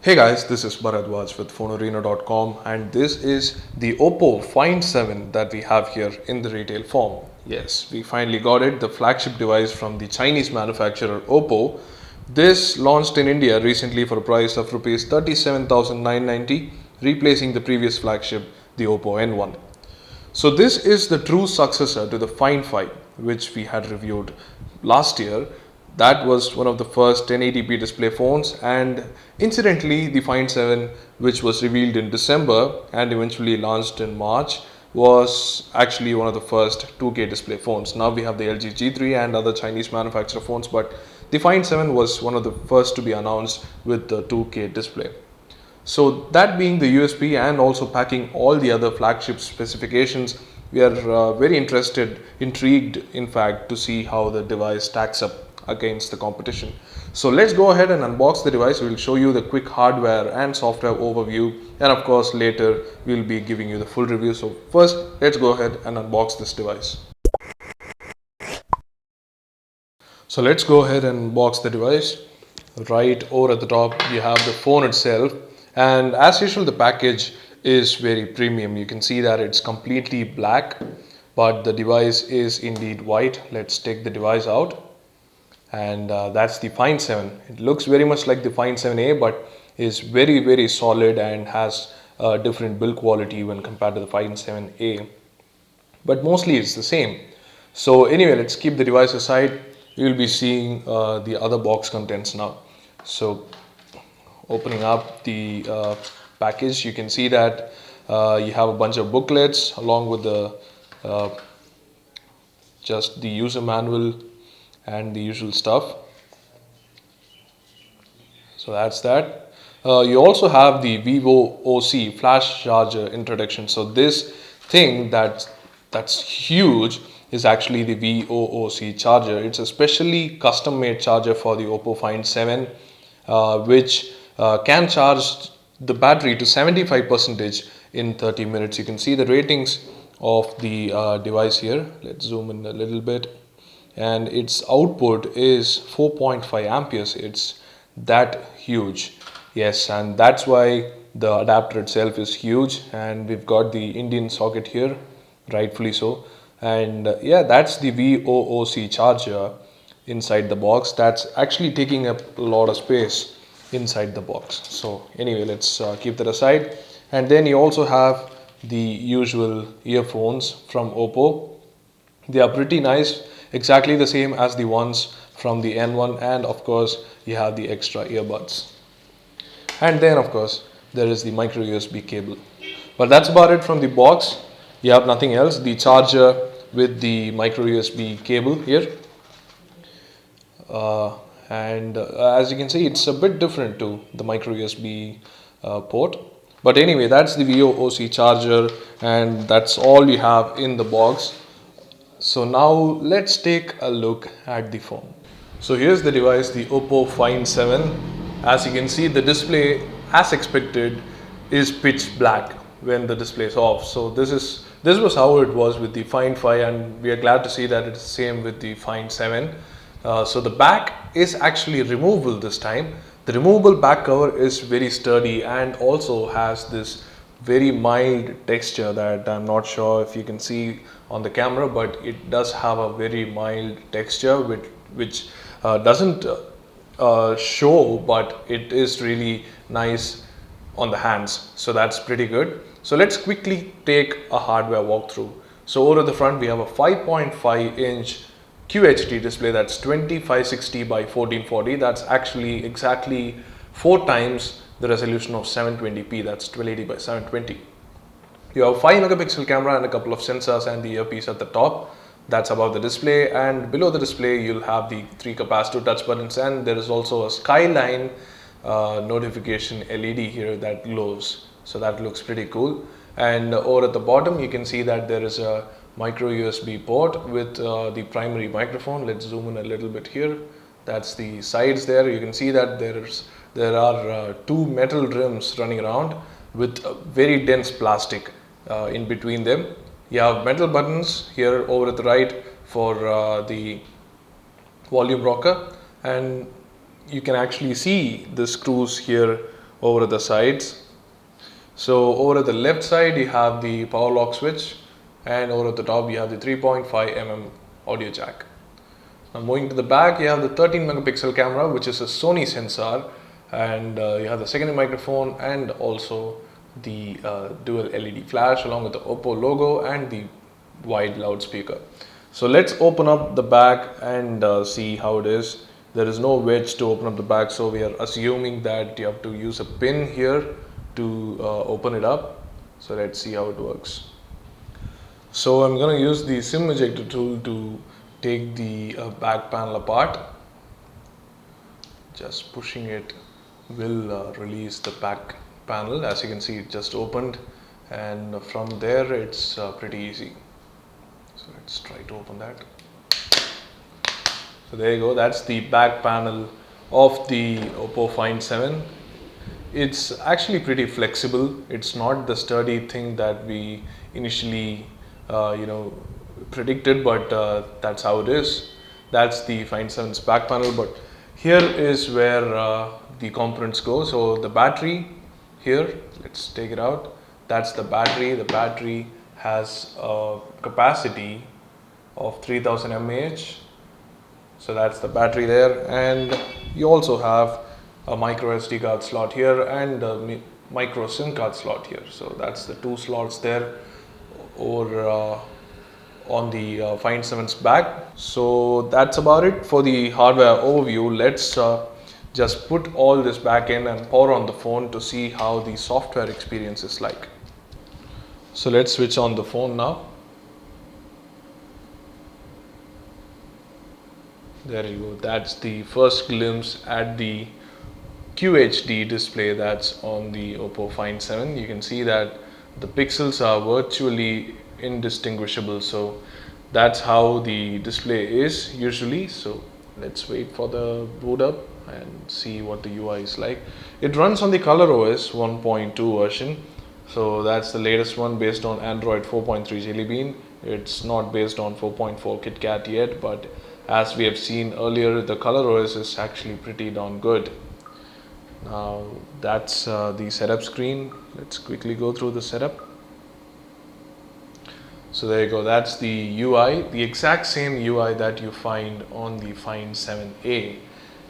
Hey guys, this is Bharadwaj with Fonearena.com and this is the Oppo Find 7 that we have here in the retail form. Yes, we finally got it, the flagship device from the Chinese manufacturer Oppo. This launched in India recently for a price of Rs 37,990, replacing the previous flagship, the Oppo N1. So this is the true successor to the Find 5, which we had reviewed last year. That was one of the first 1080p display phones, and incidentally the Find 7, which was revealed in December and eventually launched in March, was actually one of the first 2K display phones. Now we have the LG G3 and other Chinese manufacturer phones, but the Find 7 was one of the first to be announced with the 2K display. So that being the USP and also packing all the other flagship specifications, we are very intrigued in fact to see how the device stacks up against the competition. So let's go ahead and unbox the device. We'll show you the quick hardware and software overview, and of course later we'll be giving you the full review. So first let's go ahead and unbox this device. So let's go ahead and unbox the device. Right over at the top you have the phone itself, and as usual the package is very premium. You can see that it's completely black, but the device is indeed white. Let's take the device out, and that's the Find 7. It looks very much like the Find 7a, but is very solid and has a different build quality when compared to the Find 7a, but mostly it's the same. So anyway, let's keep the device aside. You will be seeing the other box contents now. So opening up the package, you can see that you have a bunch of booklets along with the just the user manual and the usual stuff. So that's that. You also have the Vivo OC flash charger introduction. So this thing that's huge is actually the Vivo OC charger. It's a specially custom made charger for the Oppo Find 7, which can charge the battery to 75% in 30 minutes. You can see the ratings of the device here. Let's zoom in a little bit, and its output is 4.5 amperes. It's that huge. Yes, and that's why the adapter itself is huge, and we've got the Indian socket here, rightfully so. And yeah, that's the VOOC charger inside the box. That's actually taking up a lot of space inside the box. So anyway, let's keep that aside. And then you also have the usual earphones from Oppo. They are pretty nice, exactly the same as the ones from the N1, and of course you have the extra earbuds. And then of course there is the micro USB cable. But that's about it from the box. You have nothing else. The charger with the micro USB cable here, and as you can see, it's a bit different to the micro USB port. But anyway, that's the VOOC charger, and that's all you have in the box. So now let's take a look at the phone. So here's the device, the Oppo Find 7. As you can see, the display, as expected, is pitch black when the display is off. So this was how it was with the Find 5, and we are glad to see that it's the same with the Find 7. So the back is actually removable this time. The removable back cover is very sturdy and also has this very mild texture that I'm not sure if you can see on the camera, but it does have a very mild texture which doesn't show, but it is really nice on the hands. So that's pretty good. So let's quickly take a hardware walkthrough. So over at the front we have a 5.5 inch QHD display. That's 2560 by 1440. That's actually exactly 4 times the resolution of 720p. That's 1280 by 720. You have 5 megapixel camera and a couple of sensors and the earpiece at the top. That's above the display, and below the display you'll have the 3 capacitive touch buttons, and there is also a skyline notification LED here that glows. So that looks pretty cool. And over at the bottom you can see that there is a micro USB port with the primary microphone. Let's zoom in a little bit here. That's the sides there. You can see that there are 2 metal rims running around with very dense plastic in between them. You have metal buttons here over at the right for the volume rocker, and you can actually see the screws here over at the sides. So over at the left side you have the power lock switch, and over at the top you have the 3.5 mm audio jack. Now moving to the back, you have the 13 megapixel camera, which is a Sony sensor, and you have the secondary microphone and also the dual LED flash along with the Oppo logo and the wide loudspeaker. So let's open up the back and see how it is. There is no wedge to open up the back, so we are assuming that you have to use a pin here to open it up. So let's see how it works. So I'm going to use the SIM ejector tool to take the back panel apart. Just pushing it will release the back panel. As you can see, it just opened, and from there it's pretty easy. So let's try to open that. So there you go, that's the back panel of the Oppo Find 7. It's actually pretty flexible. It's not the sturdy thing that we initially predicted, but that's how it is. That's the Find 7's back panel, but here is where the components go. So the battery here, let's take it out. That's the battery. The battery has a capacity of 3000 mAh. So that's the battery there, and you also have a micro SD card slot here and a micro SIM card slot here. So that's the two slots there over on the Find 7's back. So that's about it for the hardware overview. Let's just put all this back in and power on the phone to see how the software experience is like. So let's switch on the phone now. There you go, that's the first glimpse at the QHD display that's on the Oppo Find 7. You can see that the pixels are virtually indistinguishable, so that's how the display is usually. So let's wait for the boot up and see what the UI is like. It runs on the ColorOS 1.2 version, so that's the latest one based on Android 4.3 Jelly Bean. It's not based on 4.4 KitKat yet, but as we have seen earlier, the ColorOS is actually pretty darn good. Now that's the setup screen. Let's quickly go through the setup. So there you go, that's the UI, the exact same UI that you find on the Find 7A.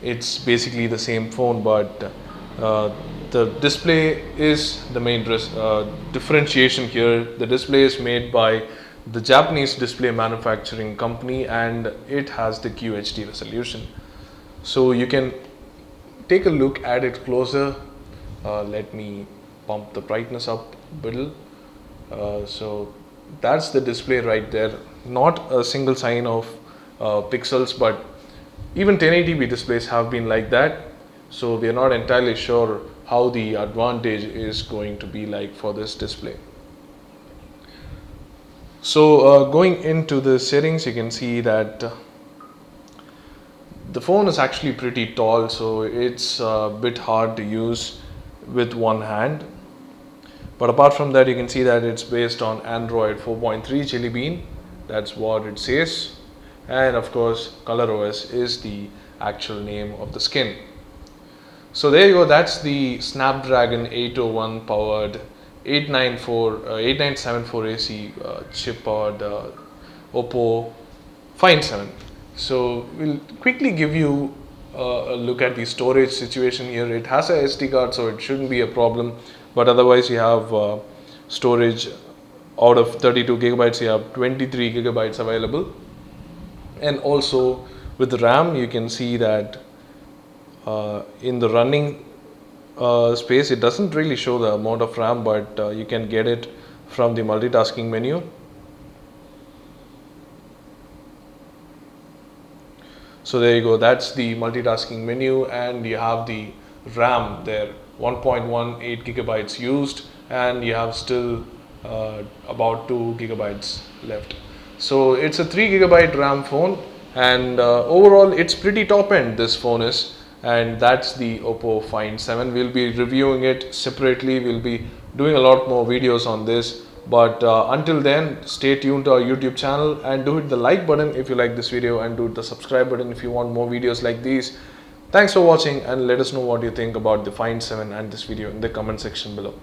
It's basically the same phone, but the display is the main differentiation here. The display is made by the Japanese display manufacturing company, and it has the QHD resolution. So you can take a look at it closer. Let me pump the brightness up a little. So that's the display right there. Not a single sign of pixels, but even 1080p displays have been like that. So we are not entirely sure how the advantage is going to be like for this display. So going into the settings, you can see that the phone is actually pretty tall, so it's a bit hard to use with one hand. But apart from that, you can see that it's based on Android 4.3 Jelly Bean. That's what it says. And of course, ColorOS is the actual name of the skin. So there you go, that's the Snapdragon 801 powered 8974AC chip powered Oppo Find 7. So we'll quickly give you a look at the storage situation here. It has a SD card, so it shouldn't be a problem, but otherwise you have storage. Out of 32 gigabytes you have 23 gigabytes available, and also with the RAM you can see that in the running space it doesn't really show the amount of RAM, but you can get it from the multitasking menu. So there you go, that's the multitasking menu, and you have the RAM there, 1.18 gigabytes used, and you have still about 2 gigabytes left. So it's a 3 gigabyte RAM phone, and overall it's pretty top end, this phone is. And that's the Oppo Find 7. We'll be reviewing it separately. We'll be doing a lot more videos on this, but until then, stay tuned to our YouTube channel and do hit the like button if you like this video, and do hit the subscribe button if you want more videos like these. Thanks for watching, and let us know what you think about the Find 7 and this video in the comment section below.